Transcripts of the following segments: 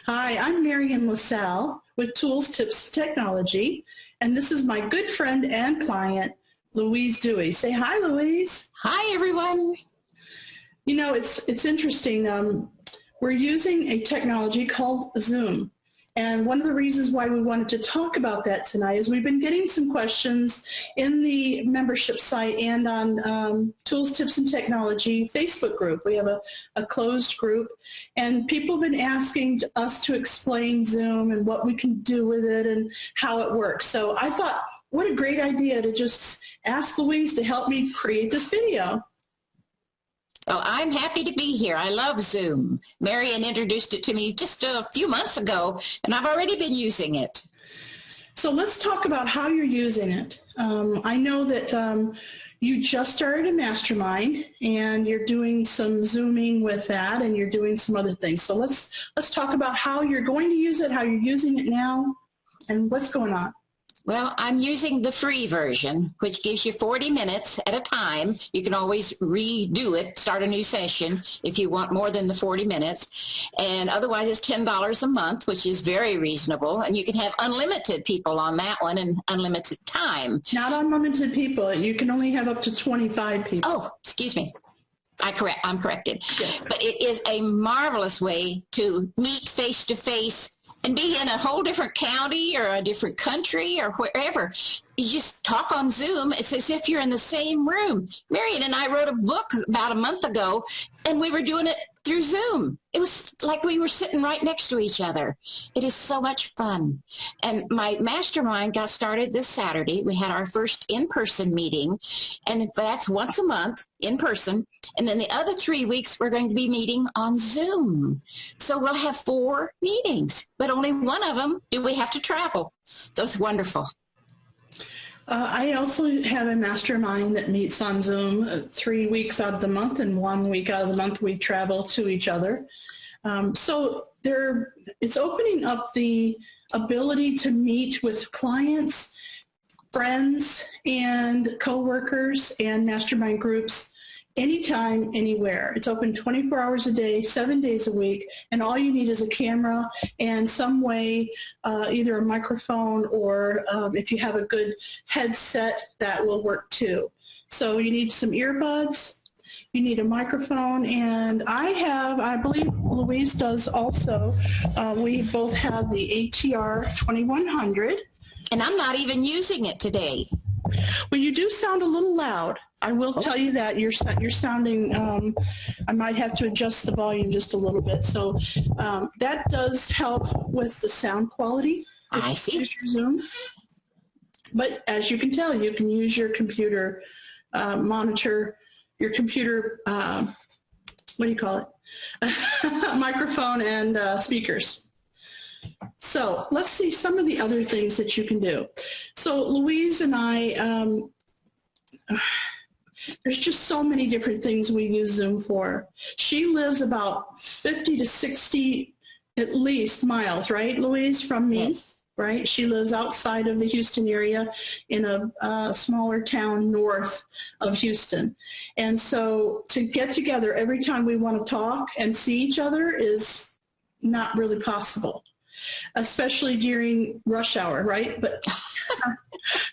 Hi, I'm Marian LaSalle with Tools, Tips, Technology, and this is my good friend and client, Louise Dewey. Say hi, Louise. Hi, everyone. You know, it's interesting. We're using a technology called Zoom. And one of the reasons why we wanted to talk about that tonight is we've been getting some questions in the membership site and on Tools, Tips, and Technology Facebook group. We have a closed group, and people have been asking us to explain Zoom and what we can do with it and how it works. So I thought, what a great idea to just ask Louise to help me create this video. Well, I'm happy to be here. I love Zoom. Marian introduced it to me just a few months ago, and I've already been using it. So let's talk about how you're using it. I know that you just started a mastermind, and you're doing some Zooming with that, and you're doing some other things. So let's talk about how you're going to use it, how you're using it now, and what's going on. Well, I'm using the free version, which gives you 40 minutes at a time. You can always redo it, start a new session if you want more than the 40 minutes. And otherwise, it's $10 a month, which is very reasonable. And you can have unlimited people on that one and unlimited time. Not unlimited people. You can only have up to 25 people. Oh, excuse me. I'm corrected. Yes. But it is a marvelous way to meet face-to-face and be in a whole different county or a different country or wherever. You just talk on Zoom. It's as if you're in the same room. Marian and I wrote a book about a month ago, and we were doing it through Zoom. It was like we were sitting right next to each other. It is so much fun. And my mastermind got started this Saturday. We had our first in-person meeting, and that's once a month in person. And then the other 3 weeks, we're going to be meeting on Zoom. So we'll have 4 meetings, but only one of them do we have to travel. So it's wonderful. I also have a mastermind that meets on Zoom 3 weeks out of the month, and 1 week out of the month we travel to each other. So it's opening up the ability to meet with clients, friends, and coworkers and mastermind groups anytime, anywhere. It's open 24 hours a day, 7 days a week, and all you need is a camera and some way, either a microphone or if you have a good headset, that will work too. So you need some earbuds, you need a microphone, and I believe Louise does also. We both have the ATR 2100. And I'm not even using it today. Well, you do sound a little loud. I will tell you that you're sounding, I might have to adjust the volume just a little bit. So that does help with the sound quality. I see. Your Zoom. But as you can tell, you can use your computer monitor, your computer, what do you call it? Microphone and speakers. So let's see some of the other things that you can do. So Louise and I, there's just so many different things we use Zoom for. She lives about 50 to 60 at least miles, right, Louise, from me? Yes. Right? She lives outside of the Houston area in a smaller town north of Houston. And so to get together every time we want to talk and see each other is not really possible, especially during rush hour, right? But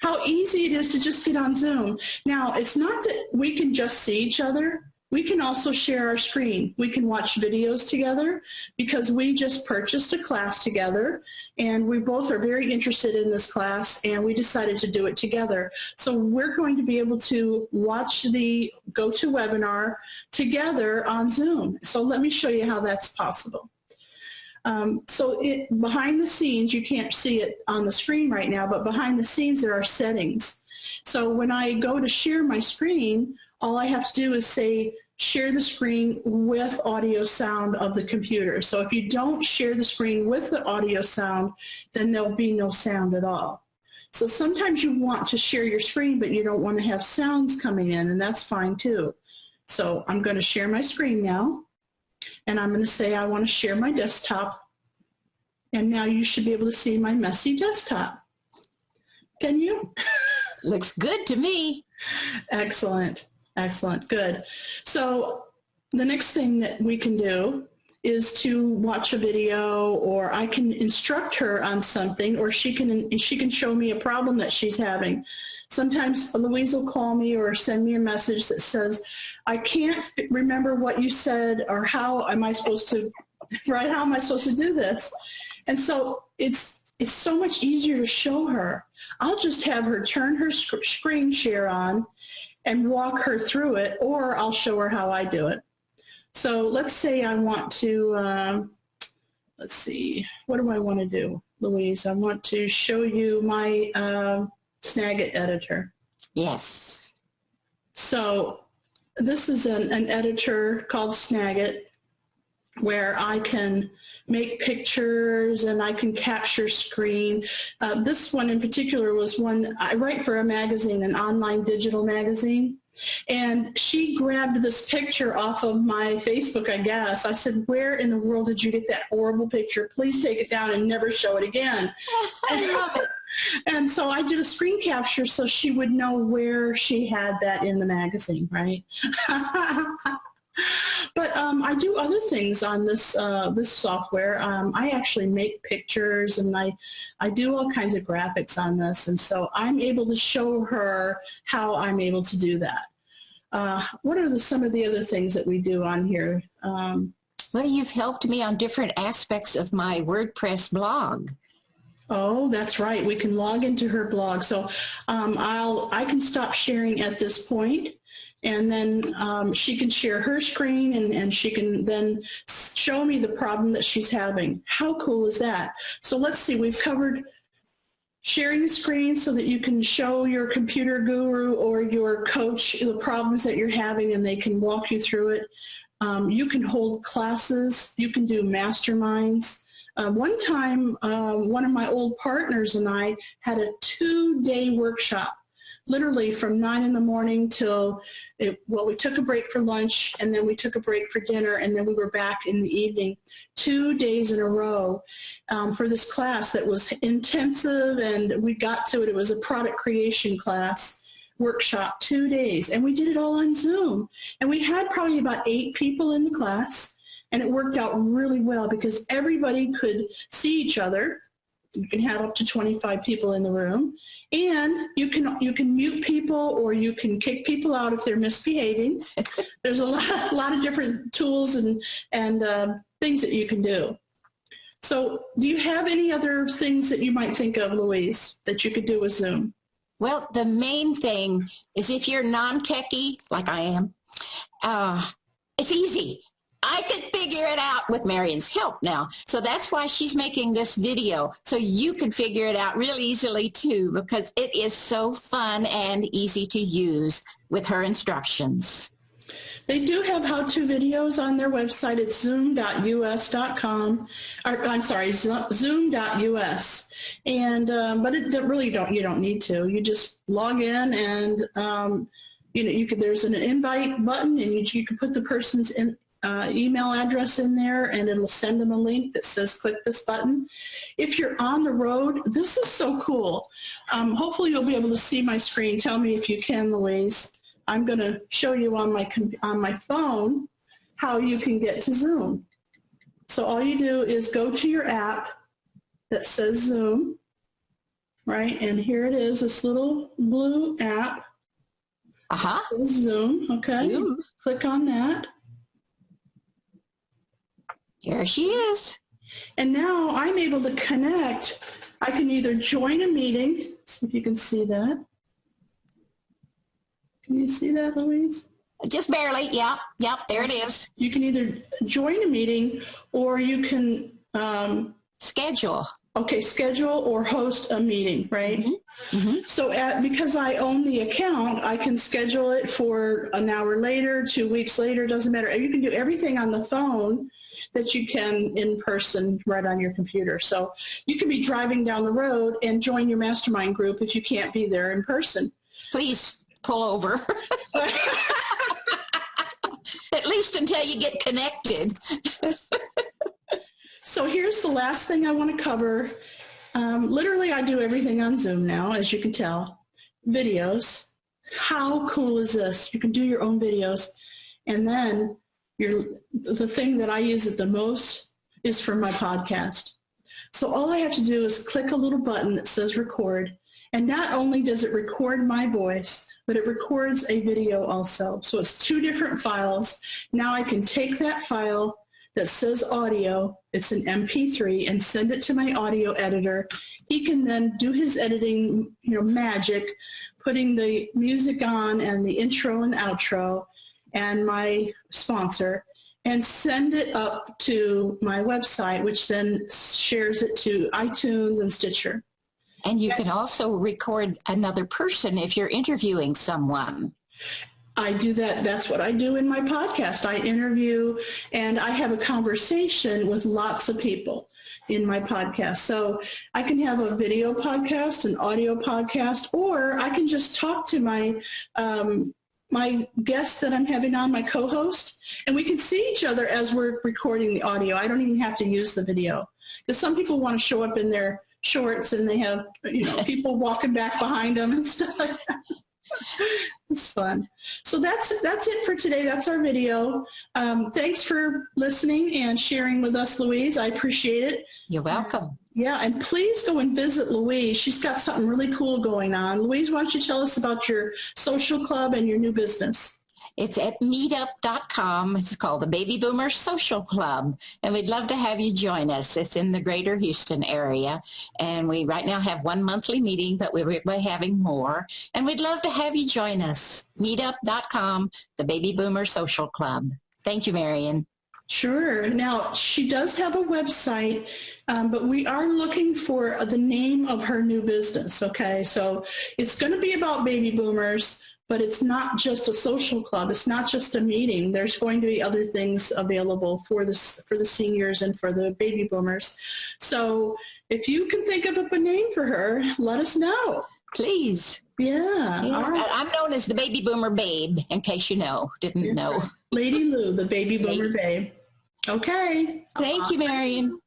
how easy it is to just get on Zoom. Now, it's not that we can just see each other. We can also share our screen. We can watch videos together because we just purchased a class together, and we both are very interested in this class, and we decided to do it together. So we're going to be able to watch the GoToWebinar together on Zoom. So let me show you how that's possible. So behind the scenes, you can't see it on the screen right now, but behind the scenes there are settings. So when I go to share my screen, all I have to do is say share the screen with audio sound of the computer. So if you don't share the screen with the audio sound, then there'll be no sound at all. So sometimes you want to share your screen, but you don't want to have sounds coming in, and that's fine too. So I'm going to share my screen now. And I'm going to say I want to share my desktop. And now you should be able to see my messy desktop. Can you? Looks good to me. Excellent. Excellent. Good. So the next thing that we can do is to watch a video, or I can instruct her on something, or she can show me a problem that she's having. Sometimes Louise will call me or send me a message that says, I can't remember what you said, or how am I supposed to, right, how am I supposed to do this? And so it's so much easier to show her. I'll just have her turn her screen share on and walk her through it, or I'll show her how I do it. So let's say I want to, let's see, what do I want to do, Louise? I want to show you my Snagit editor. Yes. So this is an editor called Snagit, where I can make pictures and I can capture screen. This one in particular was one, I write for a magazine, an online digital magazine. And she grabbed this picture off of my Facebook, I guess. I said, where in the world did you get that horrible picture? Please take it down and never show it again. I love it. And so I did a screen capture so she would know where she had that in the magazine, right? But I do other things on this this software. I actually make pictures, and I do all kinds of graphics on this, and so I'm able to show her how I'm able to do that. What are some of the other things that we do on here? Well, you've helped me on different aspects of my WordPress blog. Oh, that's right. We can log into her blog. So I can stop sharing at this point, and then she can share her screen, and she can then show me the problem that she's having. How cool is that? So let's see, we've covered sharing the screen so that you can show your computer guru or your coach the problems that you're having, and they can walk you through it. You can hold classes. You can do masterminds. One time, one of my old partners and I had a 2-day workshop, literally from 9 in the morning till, we took a break for lunch, and then we took a break for dinner, and then we were back in the evening, 2 days in a row for this class that was intensive, and we got to it. It was a product creation class workshop, 2 days, and we did it all on Zoom. And we had probably about 8 people in the class. And it worked out really well because everybody could see each other. You can have up to 25 people in the room. And you can mute people, or you can kick people out if they're misbehaving. There's a lot of different tools and things that you can do. So do you have any other things that you might think of, Louise, that you could do with Zoom? Well, the main thing is, if you're non-techie, like I am, it's easy. I could figure it out with Marion's help now. So that's why she's making this video, so you can figure it out real easily too, because it is so fun and easy to use with her instructions. They do have how-to videos on their website. It's zoom.us.com. Or, I'm sorry, zoom.us. And but it really you don't need to. You just log in, and there's an invite button, and you can put the person's email address in there, and it'll send them a link that says click this button. If you're on the road, this is so cool. Hopefully you'll be able to see my screen. Tell me if you can, Louise. I'm going to show you on my phone how you can get to Zoom. So all you do is go to your app that says Zoom, right? And here it is, this little blue app. Uh-huh. Zoom, okay. Zoom. Click on that. Here she is. And now I'm able to connect. I can either join a meeting. See if you can see that. Can you see that, Louise? Just barely. Yep, there it is. You can either join a meeting, or you can schedule. Okay, schedule or host a meeting, right? Mm-hmm. Mm-hmm. So because I own the account, I can schedule it for an hour later, 2 weeks later, doesn't matter. You can do everything on the phone that you can in person right on your computer. So you can be driving down the road and join your mastermind group if you can't be there in person. Please pull over. At least until you get connected. So here's the last thing I want to cover. Literally, I do everything on Zoom now, as you can tell. Videos. How cool is this? You can do your own videos. And then the thing that I use it the most is for my podcast. So all I have to do is click a little button that says record. And not only does it record my voice, but it records a video also. So it's 2 different files. Now I can take that file that says audio, it's an MP3, and send it to my audio editor. He can then do his editing, magic, putting the music on and the intro and outro and my sponsor, and send it up to my website, which then shares it to iTunes and Stitcher. And you can also record another person if you're interviewing someone. I do that. That's what I do in my podcast. I interview and I have a conversation with lots of people in my podcast. So I can have a video podcast, an audio podcast, or I can just talk to my my guest that I'm having on, my co-host, and we can see each other as we're recording the audio. I don't even have to use the video, because some people want to show up in their shorts and they have people walking back behind them and stuff like that. It's fun. So that's it for today. That's our video. Thanks for listening and sharing with us, Louise. I appreciate it. You're welcome. Yeah, and please go and visit Louise. She's got something really cool going on. Louise, why don't you tell us about your social club and your new business? It's at meetup.com. It's called the Baby Boomer Social Club, and we'd love to have you join us. It's in the greater Houston area, and we right now have 1 monthly meeting, but we're having more, and we'd love to have you join us. Meetup.com, the Baby Boomer Social Club. Thank you, Marion. Sure. Now, she does have a website, but we are looking for the name of her new business, okay? So it's going to be about baby boomers, but it's not just a social club. It's not just a meeting. There's going to be other things available for the seniors and for the baby boomers. So if you can think of a name for her, let us know. Please. Yeah. All right. I'm known as the Baby Boomer Babe, in case you didn't know. Right. Lady Lou, the Baby Boomer Babe. Okay. Thank you, Marion.